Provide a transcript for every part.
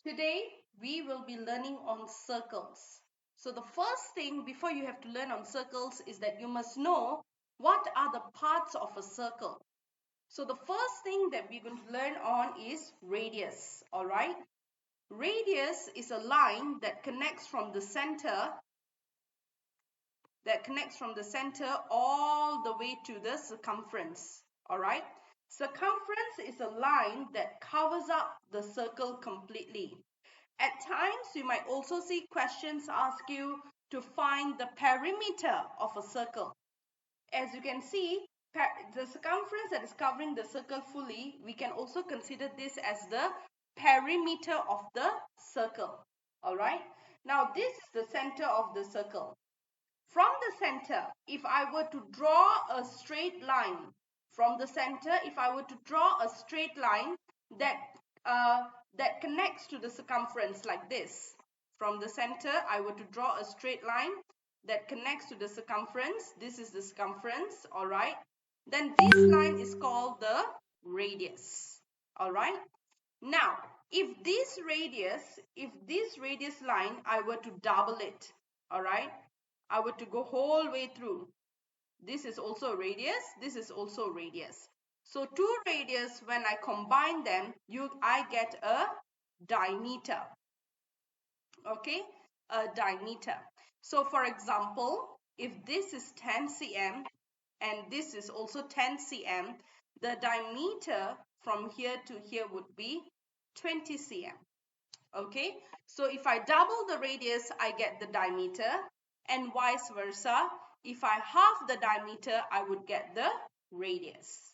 Today we will be learning on circles. So the first thing before you have to learn on circles is that you must know what are the parts of a circle. So the first thing that we're going to learn on is radius, all right? Radius is a line that connects from the center all the way to the circumference, all right? Circumference is a line that covers up the circle completely. At times, you might also see questions ask you to find the perimeter of a circle. As you can see, the circumference that is covering the circle fully, we can also consider this as the perimeter of the circle. All right. Now, this is the center of the circle. From the center, if I were to draw a straight line, from the center, if I were to draw a straight line that that connects to the circumference like this. From the center, I were to draw a straight line that connects to the circumference. This is the circumference, all right? Then this line is called the radius, all right? Now, if this radius line, I were to double it, all right? I were to go whole way through. This is also a radius. This is also a radius. So two radius, when I combine them, I get a diameter. Okay, a diameter. So for example, if this is 10 cm and this is also 10 cm, the diameter from here to here would be 20 cm. Okay, so if I double the radius, I get the diameter, and vice versa. If I halve the diameter, I would get the radius.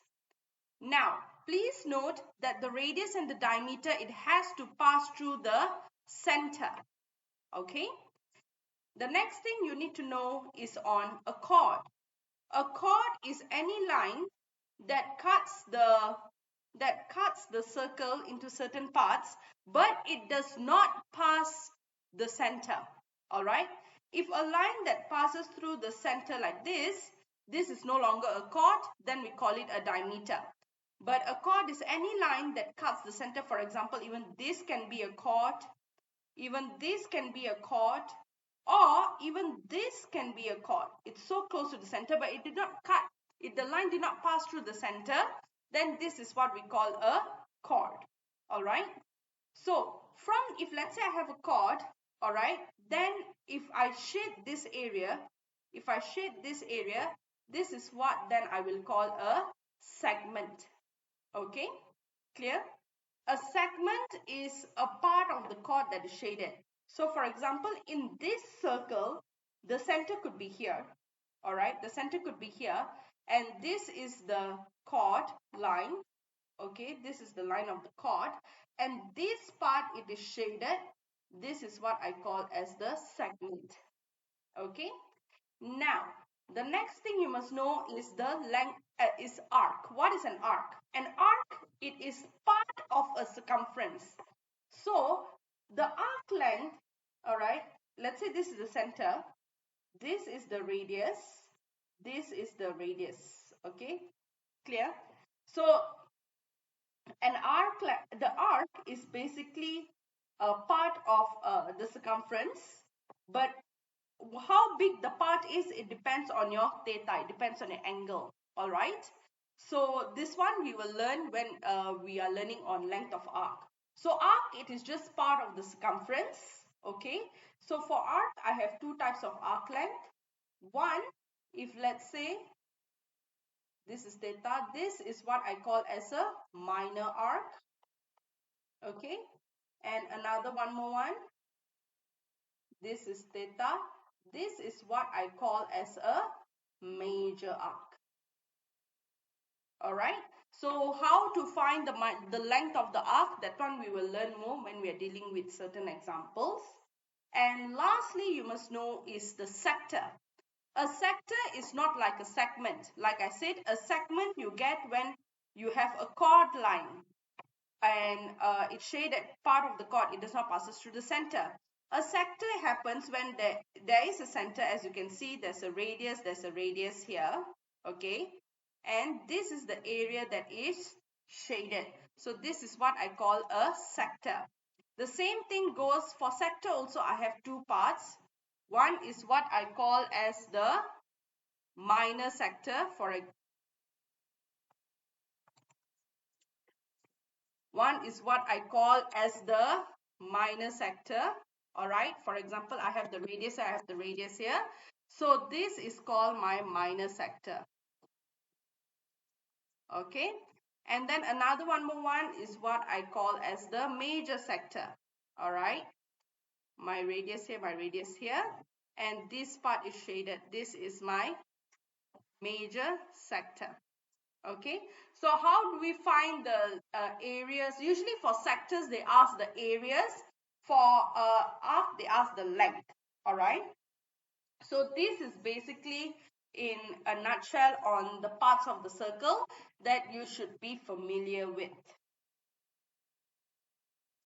Now, please note that the radius and the diameter, it has to pass through the center. Okay, the next thing you need to know is on a chord. A chord is any line that cuts the circle into certain parts, but it does not pass the center. All right, if a line that passes through the center like this is no longer a chord, then we call it a diameter. But a chord is any line that cuts the center. For example, even this can be a chord, even this can be a chord, or even this can be a chord. It's so close to the center, but it did not cut. If the line did not pass through the center, then this is what we call a chord. All right. So if let's say I have a chord, all right, then if I shade this area, this is what then I will call a segment. Okay, clear? A segment is a part of the chord that is shaded. So for example, in this circle, the center could be here. All right, the center could be here, and this is the chord line. Okay, this is the line of the chord, and this part, it is shaded. This is what I call as the segment. Okay, now the next thing you must know is the length, is arc. What is an arc? An arc, it is part of a circumference. So the arc length, all right, let's say this is the center, this is the radius, this is the radius. Okay, clear? So the arc is basically a part of the circumference, but how big the part is, it depends on your theta, it depends on the angle. All right, so this one we will learn when we are learning on length of arc. So arc, it is just part of the circumference. Okay, so for arc, I have two types of arc length. One, if let's say this is theta, this is what I call as a minor arc. Okay, and another one more, this is theta, this is what I call as a major arc. All right, so how to find the length of the arc, that one we will learn more when we are dealing with certain examples. And lastly, you must know is the sector. A sector is not like a segment. Like I said, a segment you get when you have a chord line and it's shaded part of the chord, it does not pass through the center. A sector happens when there is a center. As you can see, there's a radius here. Okay, and this is the area that is shaded. So this is what I call a sector. The same thing goes for sector also. I have two parts. One is what I call as the minor sector. One is what I call as the minor sector. All right. For example, I have the radius. I have the radius here. So this is called my minor sector. Okay. And then another one more one is what I call as the major sector. All right. My radius here. And this part is shaded. This is my major sector. Okay, so how do we find the areas? Usually for sectors, they ask the areas. For arc, they ask the length. All right. So this is basically in a nutshell on the parts of the circle that you should be familiar with.